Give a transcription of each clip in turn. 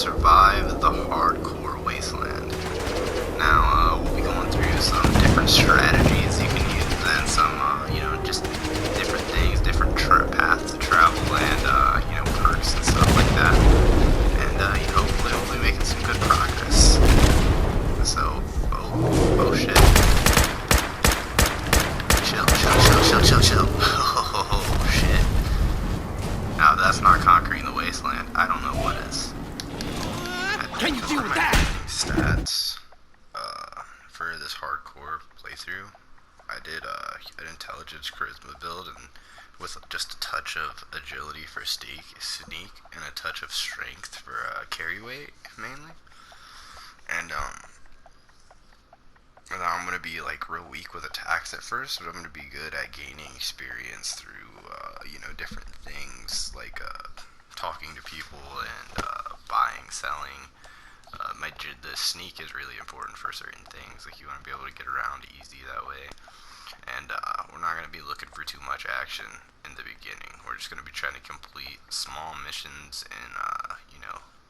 survive the hardcore wasteland. Now, we'll be going through some different strategies you can use, and some, just different things, different paths to travel, and, perks and stuff like that. And, hopefully we'll be making some good progress. So, oh shit. Chill. Oh shit. Now, that's not conquering the wasteland. I don't know what is. Can you deal with that? Stats. For this hardcore playthrough, I did an intelligence charisma build, and with just a touch of agility for sneak, and a touch of strength for carry weight mainly. And I'm gonna be like real weak with attacks at first, but I'm gonna be good at gaining experience through different things like talking to people and buying, selling. The sneak is really important for certain things. Like, you want to be able to get around easy that way. And we're not going to be looking for too much action in the beginning. We're just going to be trying to complete small missions in,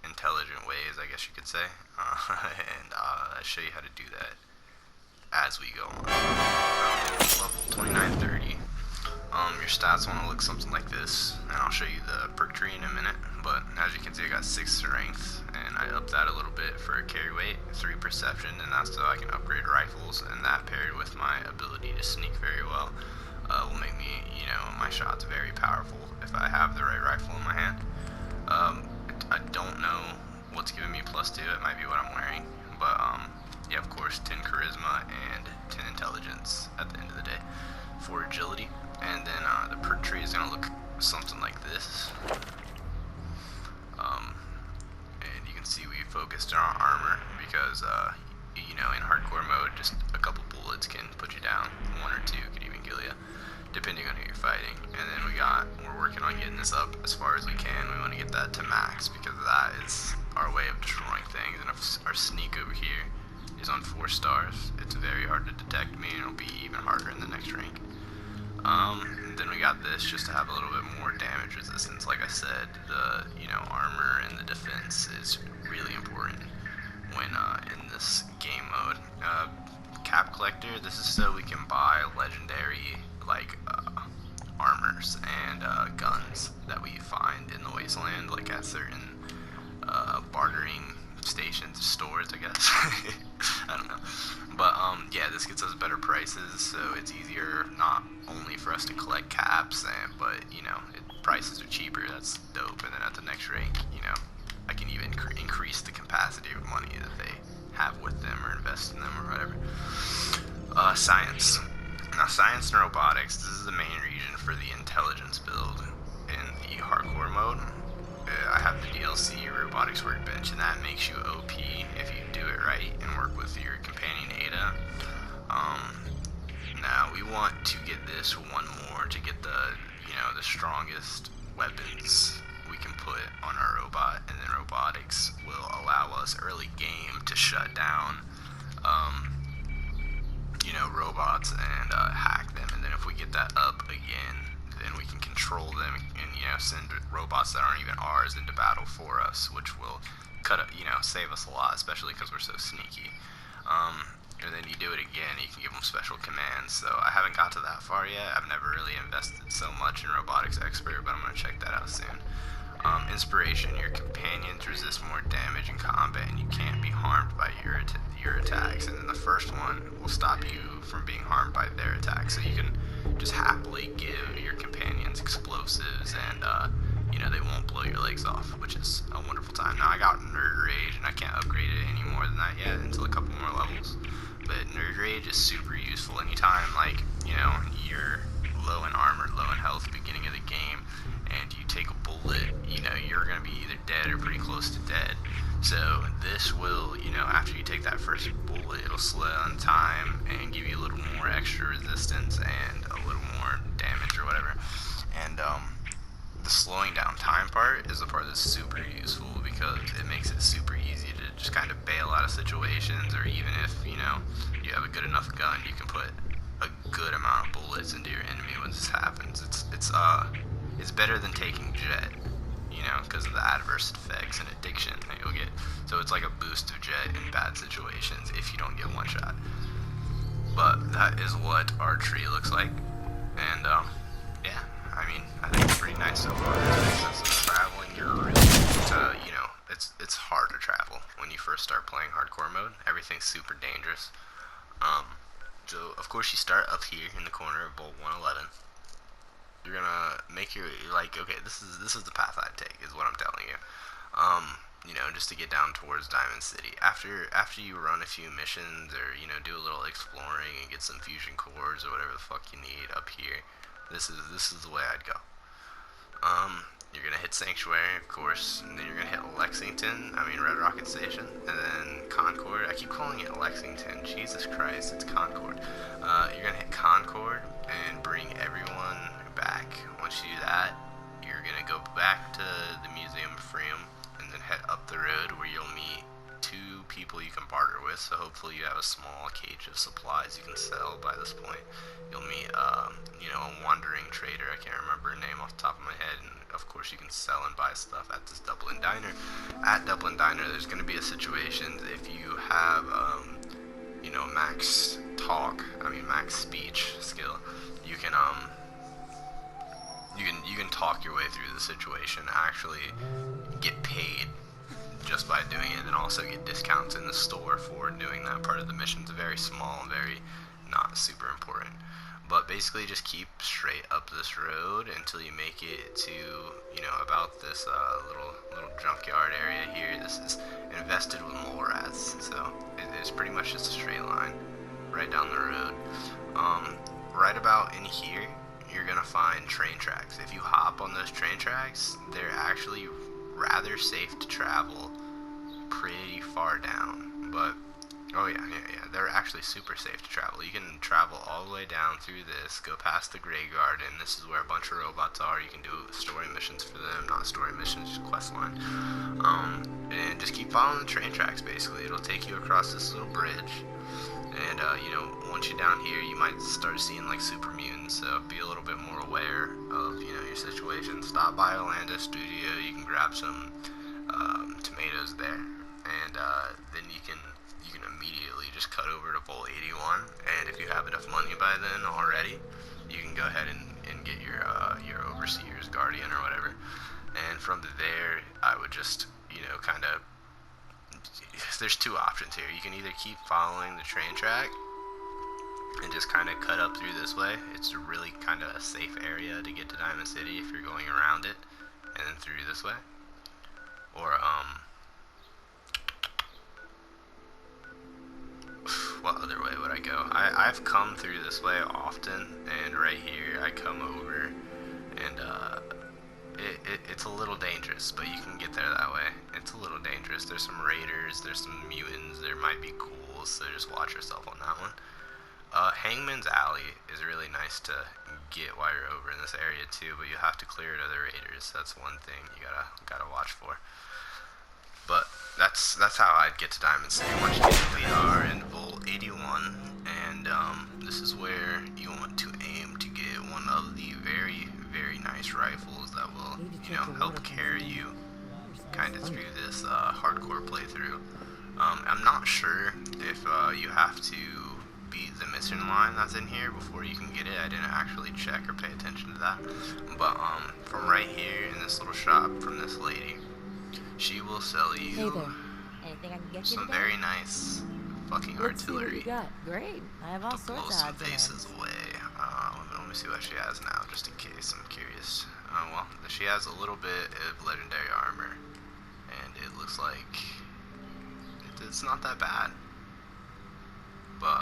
intelligent ways, I guess you could say. And I'll show you how to do that as we go on. Level 2930. Your stats want to look something like this, and I'll show you the perk tree in a minute. But as you can see, I got 6 strength, and I upped that a little bit for carry weight, 3 perception, and that's so I can upgrade rifles, and that paired with my ability to sneak very well will make me, my shots very powerful if I have the right rifle in my hand. I don't know what's giving me +2, it might be what I'm wearing, but yeah, of course, 10 charisma and 10 intelligence at the end of the day for agility. And then the perk tree is going to look something like this. And you can see we focused on armor because, in hardcore mode, just a couple bullets can put you down. 1 or 2 could even kill you, depending on who you're fighting. And then we're working on getting this up as far as we can. We want to get that to max because that is our way of destroying things. And if our sneak over here is on 4 stars, it's very hard to detect me, and it'll be even harder in the next rank. Then we got this just to have a little bit more damage resistance. Like I said, the armor and the defense is really important when in this game mode. Cap collector, this is so we can buy legendary armors and guns that we find in the wasteland, like at certain bartering stations, stores, I guess. I don't know. But yeah, this gets us better prices, so it's easier not only for us to collect caps, but prices are cheaper. That's dope. And then at the next rank, I can even increase the capacity of money that they have with them or invest in them or whatever. Science. Now, science and robotics, this is the main region for the intelligence build in the hardcore mode. I have the DLC Robotics Workbench, and that makes you OP if you do it right and work with your companion Ada. Now we want to get this one more to get the strongest weapons we can put on our robot, and then robotics will allow us early game to shut down robots and hack them. And then if we get that up again, then we can control them and send robots that aren't even ours into battle for us, which will save us a lot, especially because we're so sneaky. And then you do it again, you can give them special commands. So I haven't got to that far yet. I've never really invested so much in Robotics Expert, but I'm going to check that out soon. Inspiration, your companions resist more damage in combat, and you can't be harmed by your attacks. And then the first one will stop you from being harmed by their attacks. So you can just happily give your companions explosives, and they won't blow your legs off, which is a wonderful time. Now I got Nerd Rage, and I can't upgrade it any more than that yet until a couple more levels. But Nerd Rage is super useful anytime, you're low in armor, low in health, beginning of the game, and you take a bullet, you're going to be either dead or pretty close to dead. So this will, after you take that first bullet, it'll slow down time and give you a little more extra resistance and a little more damage or whatever. And the slowing down time part is the part that's super useful because it makes it super easy to just kind of bail out of situations, or even if, you have a good enough gun, you can put a good amount of bullets into your enemy when this happens. It's better than taking jet. you know, because of the adverse effects and addiction that you'll get. So it's like a boost of jet in bad situations if you don't get one shot. But that is what our tree looks like, and yeah, I mean, I think it's pretty nice so far. It's makes sense. Traveling, you're really, you know, it's hard to travel when you first start playing hardcore mode. Everything's super dangerous. So of course you start up here in the corner of Bolt 111. You're gonna make your, like, okay, this is the path I'd take, is what I'm telling you. You know, just to get down towards Diamond City. After you run a few missions, or, you know, do a little exploring and get some fusion cores or whatever the fuck you need up here, this is the way I'd go. You're gonna hit Sanctuary, of course, and then you're gonna hit Red Rocket Station, and then Concord. I keep calling it Lexington. Jesus Christ, it's Concord. You're gonna hit Concord and bring everyone back. Once you do that, you're gonna go back to the Museum of Freedom, and then head up the road where you'll meet two people you can barter with. So hopefully you have a small cage of supplies you can sell by this point. You'll meet, you know, a wandering trader. I can't remember her name off the top of my head, and of course you can sell and buy stuff at this Dublin Diner. At Dublin Diner, there's going to be a situation if you have, you know, max speech skill, you can talk your way through the situation, actually get paid just by doing it, and also get discounts in the store for doing that part of the mission. It's very small, very not super important. But basically just keep straight up this road until you make it to, you know, about this little junkyard area here. This is infested with mole rats, so it's pretty much just a straight line right down the road. Right about in here, you're gonna find train tracks. If you hop on those train tracks, they're actually rather safe to travel pretty far down. But oh yeah, they're actually super safe to travel. You can travel all the way down through this, go past the Grey Garden. This is where a bunch of robots are. You can do story missions for them, not story missions, just quest line. And just keep following the train tracks. Basically, it'll take you across this little bridge. And you know, once you're down here, you might start seeing like super mutants. So be a little bit more aware of, you know, your situation. Stop by Orlando Studio. You can grab some tomatoes there, and then you can immediately just cut over to Volt 81. And if you have enough money by then already, you can go ahead and get your Overseer's Guardian or whatever. And from there, I would just, you know, kind of, there's two options here. You can either keep following the train track and just kind of cut up through this way. It's really kind of a safe area to get to Diamond City if you're going around it and then through this way. Or what other way would I go? I've come through this way often, and right here I come over, and it's a little dangerous, but you can get there that way. It's a little dangerous. There's some raiders, there's some mutants, there might be ghouls, so just watch yourself on that one. Hangman's Alley is really nice to get while you're over in this area too, but you have to clear it of the raiders. That's one thing you gotta watch for. But that's how I'd get to Diamond City. Once you get to, we are in Volt 81, and this is where you want to aim to get one of the very, very nice rifles that will, you know, help carry you kind of through this hardcore playthrough. I'm not sure if you have to beat the mission line that's in here before you can get it. I didn't actually check or pay attention to that. But from right here in this little shop from this lady, she will sell you Anything I can get some you very nice fucking Let's see what artillery you got. Great. I have all to blow sorts of some odds and faces ends. away. Let me see what she has now, just in case I'm curious. Well, she has a little bit of legendary armor, and it looks like it's not that bad. But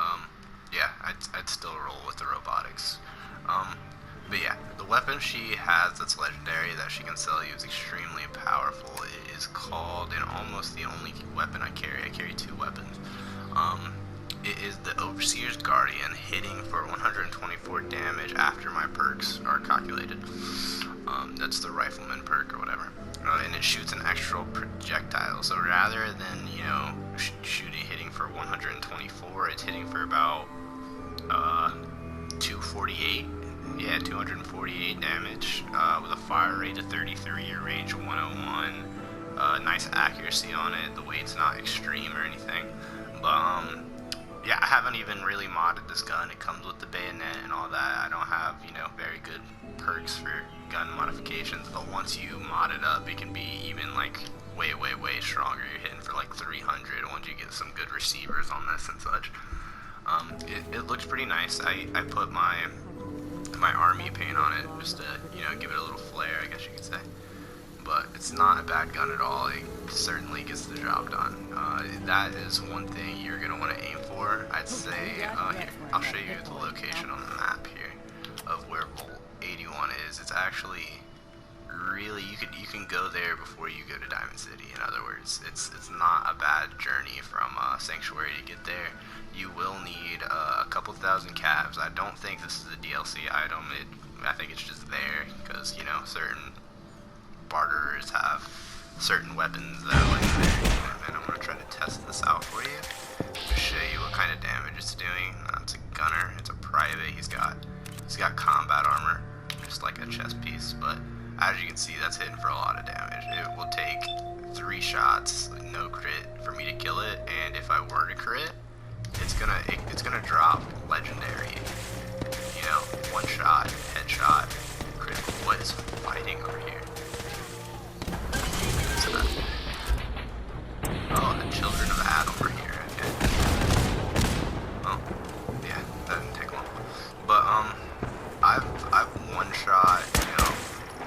yeah, I'd still roll with the robotics. But yeah, the weapon she has that's legendary that she can sell you is extremely powerful. It is called, and almost the only weapon I carry. I carry two weapons. It is the Overseer's Guardian, hitting for 124 damage after my perks are calculated. That's the Rifleman perk or whatever. And it shoots an extra projectile. So rather than, you know, hitting for 124, it's hitting for about 248. Yeah, 248 148 damage with a fire rate of 33, a range of 101, nice accuracy on it. The weight's not extreme or anything, but yeah, I haven't even really modded this gun. It comes with the bayonet and all that. I don't have, you know, very good perks for gun modifications, but once you mod it up, it can be even like way stronger. You're hitting for like 300 once you get some good receivers on this and such. It looks pretty nice. I put my army paint on it just to, you know, give it a little flair, I guess you could say. But it's not a bad gun at all. It certainly gets the job done. That is one thing you're going to want to aim for. I'd say, here, I'll show you the location on the map here of where Volt 81 is. It's actually really, you can go there before you go to Diamond City. In other words, it's not a bad journey from Sanctuary to get there. You will need a couple thousand calves. I don't think this is a DLC item. I think it's just there because, you know, certain barterers have certain weapons that are like there. And I'm gonna try to test this out for you to show you what kind of damage it's doing. It's a gunner. It's a private. He's got combat armor, just like a chest piece. But as you can see, that's hitting for a lot of damage. It will take 3 shots, no crit, for me to kill it. And if I were to crit, it's gonna drop legendary. You know, 1 shot, headshot, crit. What is fighting over here? Oh, the children of Adam are here. Okay. Oh, yeah, that didn't take long. But I've 1-shot, you know,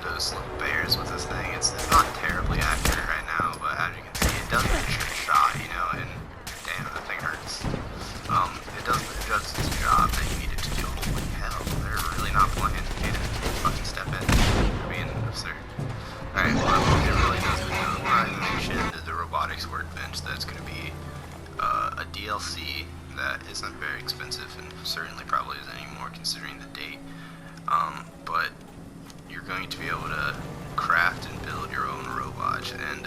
those little bears with this thing. It's not terribly accurate right now, but as you can see, it does make a shot, you know, and damn, that thing hurts. It does its job that you need it to do. Holy hell, they're really not playing. Okay, fucking step in. You're being absurd. Alright, well, it really doesn't know. I mentioned the robotics workbench. That's going to be a DLC that isn't very expensive and certainly probably isn't anymore considering the date. But you're going to be able to craft and build your own robots, and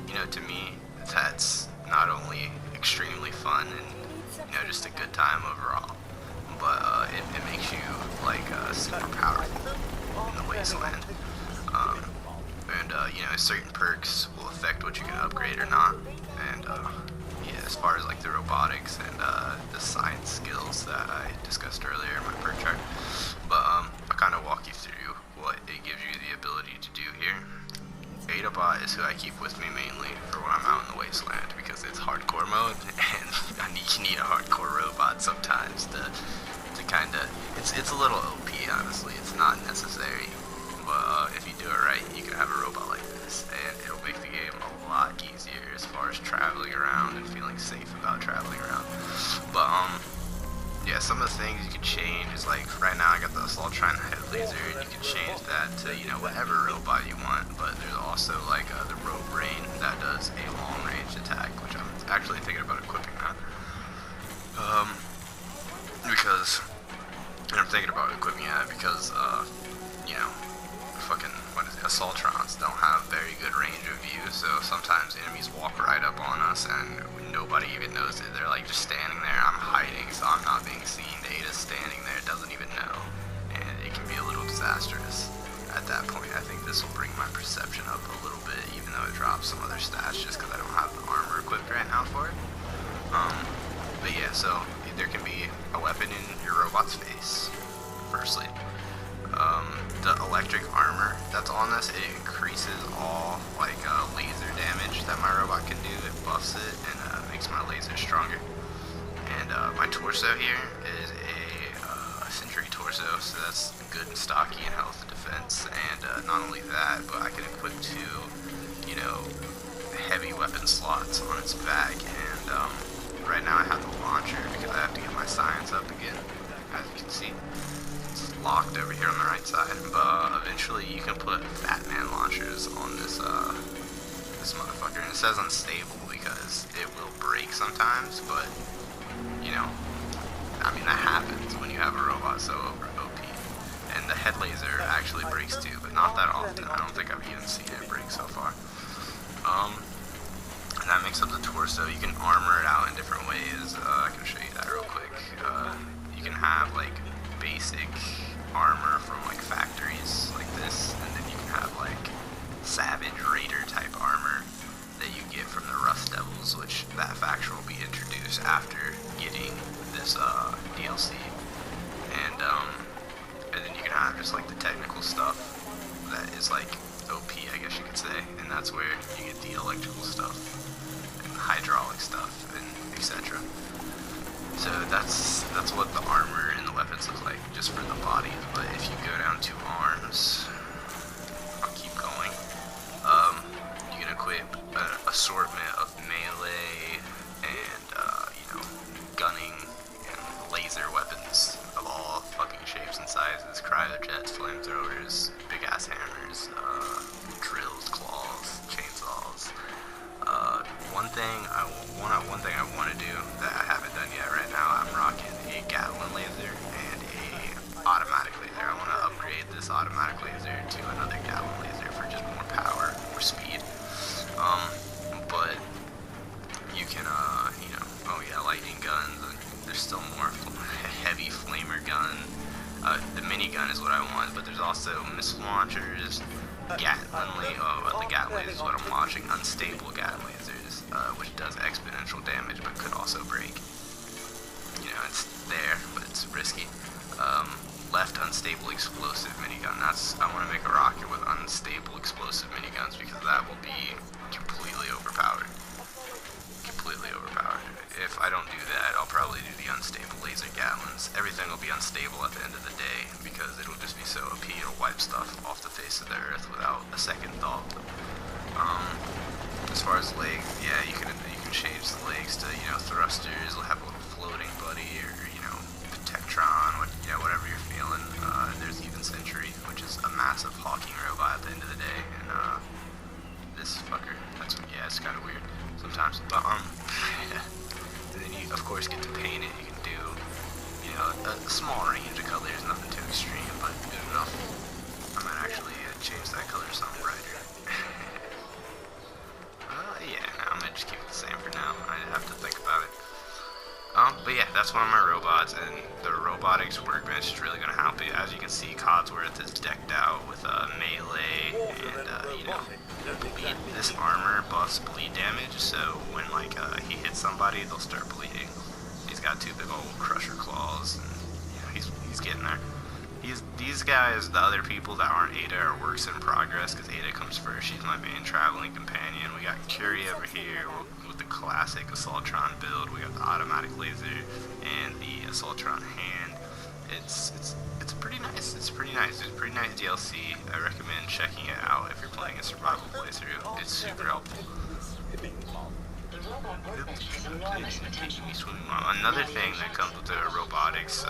you know, to me, that's not only extremely fun and, you know, just a good time overall, but it makes you like super powerful in the wasteland. You know, certain perks will affect what you can upgrade or not. And yeah, as far as like the robotics and the science skills that I discussed earlier in my perk chart. But I'll kind of walk you through what it gives you the ability to do here. ApolloTheSunGod is who I keep with me mainly for when I'm out in the wasteland, because it's hardcore mode, and you need a hardcore robot sometimes to kind of, it's a little OP, honestly. It's not necessary, but if you do it right, you can have a robot like this, and it'll make the game a lot easier as far as traveling around and feeling safe about traveling around. But yeah, some of the things you can change is, like, right now I got the Assaultron head laser, and you can change that to, you know, whatever robot you want. But there's also like the Rogue Brain that does a long range attack, which I'm actually thinking about equipping that. Because I'm thinking about equipping that because you know, fucking, what is it, Assaultrons don't have very good range of view, so sometimes enemies walk right up on us and nobody even knows it. They're like just standing there. I'm hiding, so I'm not being seen. Ada's standing there, doesn't even know, and it can be a little disastrous at that point. I think this will bring my perception up a little bit, even though it drops some other stats just because I don't have the armor equipped right now for it. But yeah, so there can be a weapon in your robot's face, firstly. The electric armor that's on this, it increases all like laser damage that my robot can do. It buffs it and makes my laser stronger. And my torso here is a sentry torso, so that's good and stocky in health and defense. And not only that, but I can equip 2, you know, heavy weapon slots on its back. And right now I have the launcher because I have to get my science up again, as you can see. Locked over here on the right side, but eventually you can put Batman launchers on this this motherfucker. And it says unstable because it will break sometimes, but you know, I mean, that happens when you have a robot so over OP. And the head laser actually breaks too, but not that often. I don't think I've even seen it break so far. And that makes up the torso. You can armor it out in different ways. I can show you that real quick. You can have like basic armor from like factories like this, and then you can have like Savage Raider type armor that you get from the Rust Devils, which that faction will be introduced after getting this DLC. And then you can have just like the technical stuff that is like OP, I guess you could say, and that's where you get the electrical stuff and hydraulic stuff and etc. So that's what the armor and the weapons look like just for the bodies. But if you go down to arms, I'll keep going. You can equip an assortment of melee and gunning and laser weapons of all fucking shapes and sizes: cryojets, flamethrowers, big ass hammers, drills, claws, chainsaws. One thing I want to do that I haven't done yet right now, I'm rocking a Gatling laser and a automatic laser. I want to upgrade this automatic laser to another Gatling laser for just more power, more speed. But you can, lightning guns. There's still more heavy flamer gun. The minigun is what I want, but there's also missile launchers, Gatling. The Gatling is what I'm watching. Unstable Gatling lasers, which does exponential damage, but could also break. It's there, but it's risky. Left unstable explosive minigun. I want to make a rocket with unstable explosive miniguns because that will be completely overpowered. If I don't do that, I'll probably do the unstable laser Gatlins. Everything will be unstable at the end of the day because it'll just be so OP, it'll wipe stuff off the face of the earth without a second thought. As far as legs, yeah, you can change the legs to, thrusters. They'll have a little floating buddy, or, Protectron, whatever you're feeling. There's even Sentry, which is a massive hawking robot at the end of the day, and this fucker, it's kind of weird sometimes, but and then you of course get to paint it. You can do a small range of colors, nothing too extreme, but good enough. I might actually change that color to something brighter. I'm gonna just keep it the same for now. I have to think about it. But yeah, that's one of my robots, and the robotics workbench is really gonna help you. As you can see, Codsworth is decked out with melee and bleed. This armor buffs bleed damage, so when he hits somebody, they'll start bleeding. He's got two big old crusher claws, and he's getting there. These guys, the other people that aren't Ada, are works in progress, because Ada comes first. She's my main traveling companion. We got Curie over here with the classic Assaultron build. We got the automatic laser and the Assaultron hand. It's pretty nice. It's pretty nice DLC. I recommend checking it out if you're playing a survival playthrough. It's super helpful. Another thing that comes with the robotics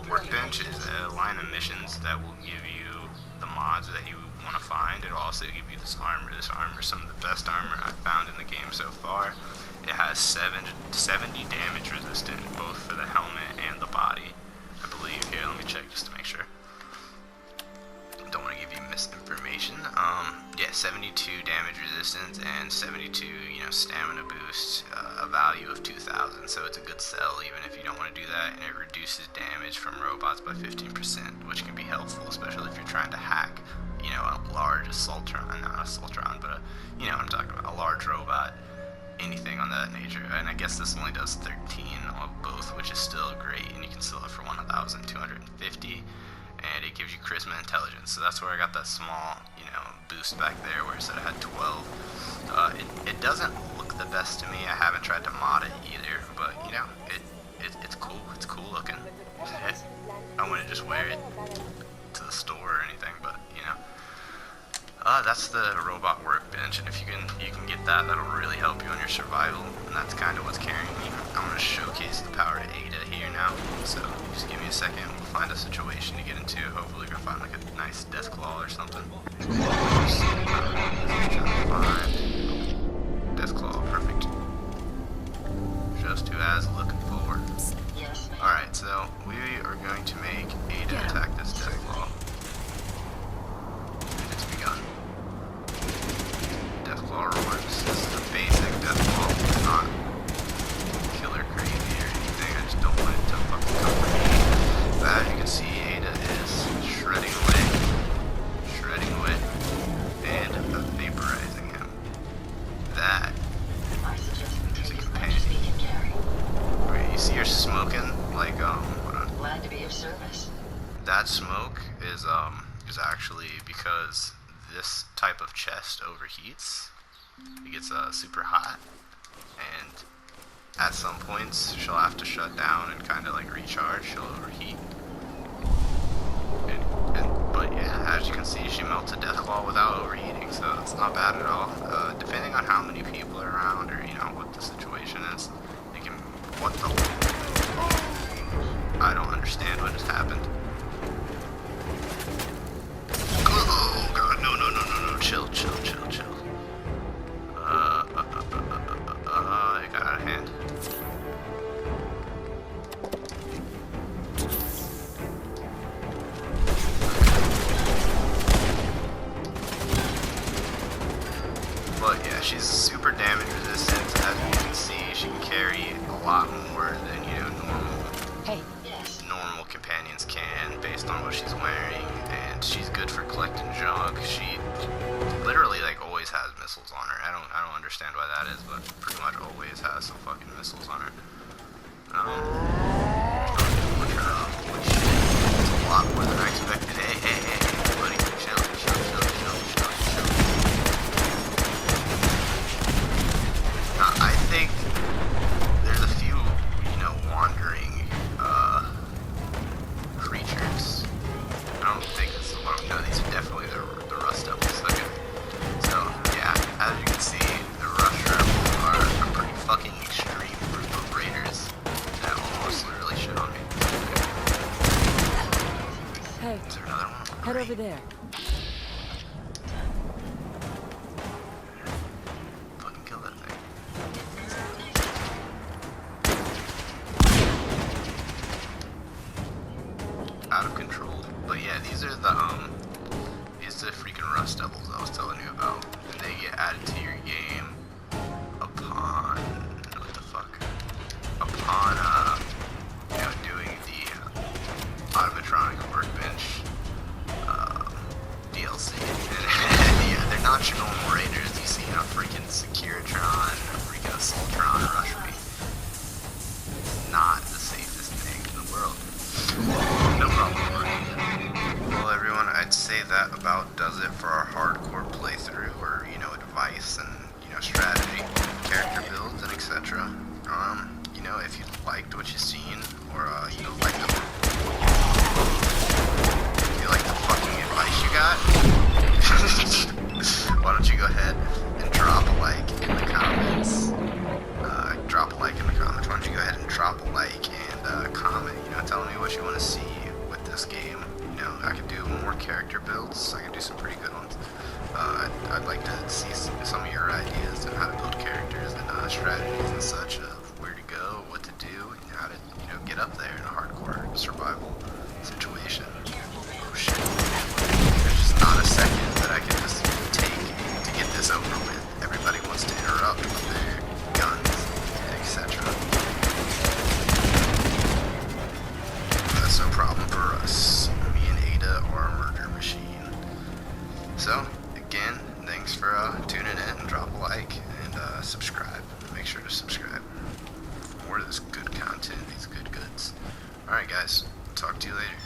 workbench is a line of missions that will give you the mods that you want to find. It'll also give you this armor. This armor is some of the best armor I've found in the game so far. It has 70 damage resistant, both for the helmet and the body, I believe. Here, let me check just to make sure. Don't want to give you misinformation. 72 damage resistance and 72, stamina boost, a value of 2,000. So it's a good sell even if you don't want to do that, and it reduces damage from robots by 15%, which can be helpful, especially if you're trying to hack, a large Assaultron, not Assaultron, but I'm talking about a large robot, anything on that nature. And I guess this only does 13 of both, which is still great, and you can sell it for 1,250. And it gives you charisma intelligence, so that's where I got that small, boost back there where it said I had 12. It doesn't look the best to me. I haven't tried to mod it either, but it's cool. It's cool looking. I wouldn't just wear it to the store or anything, but that's the robot workbench, and if you can get that, that'll really help you on your survival, and that's kind of what's carrying me. I'm going to showcase the power of Ada here now, so just give me a second. We'll find a situation to get into. Hopefully we can find a nice death claw or something. Death claw, perfect. Just who I was looking for. Alright, so we are going to make Ada attack this death claw. It's begun. Death claw roars. This is a basic death claw. It's not killer crazy or anything. I just don't want it to fucking come for me. But as you can see, That smoke is actually because this type of chest overheats. It gets super hot, and at some points she'll have to shut down and kind of like recharge. She'll overheat. But yeah, as you can see, she melts a death ball without overheating, so it's not bad at all. Depending on how many people are around, or you know what the situation is, it can. What the? I don't understand what just happened. Oh god, no, chill. It got out of hand. But yeah, she's super damage resistant. As you can see, she can carry a lot more than, you know, normal companions can, based on what she's wearing. And she's good for collecting junk. She literally like always has missiles on her. I don't understand why that is, but pretty much always has some fucking missiles on her. Which is a lot more than I expected. Hey, buddy, chill. I think there's a few, you know, wandering creatures. I don't think it's the one. No, these are definitely the rust devils. Okay. So yeah, as you can see, the rust devils are a pretty fucking extreme group of raiders that almost literally shit on me. Hey, Is there another one? head over there. Fucking kill that thing. Out of control. But yeah, these are the freaking rust devils I was telling you about. And they get added to your game upon you know, doing the automatronic workbench DLC. And yeah, they're not your normal raiders. You see a freaking Securitron, a freaking Assaultron rush me. It's not the safest thing in the world. No problem. Well, everyone, I'd say that about does it for our hardcore playthrough, or you know, advice and you know, strategy, character builds, and etc. You know, if you liked what you seen, or you like the fucking advice you got, why don't you go ahead and drop a like in the comments. Why don't you go ahead and drop a like and comment, you know, telling me what you want to see with this game. You know, I could do more character builds. I could do some pretty good ones. I'd like to see some of your ideas on how to build characters and strategies and such, of where to go, what to do, and how to, you know, get up there in a hardcore survival situation. Oh shit. There's just not a second that I can just take to get this over with. Everybody wants to interrupt with their guns, etc. That's no problem for us. Me and Ada are a murder machine. So, again, thanks for tuning in, and drop a like, and subscribe. Make sure to subscribe for more of this good content, these good goods. Alright guys, talk to you later.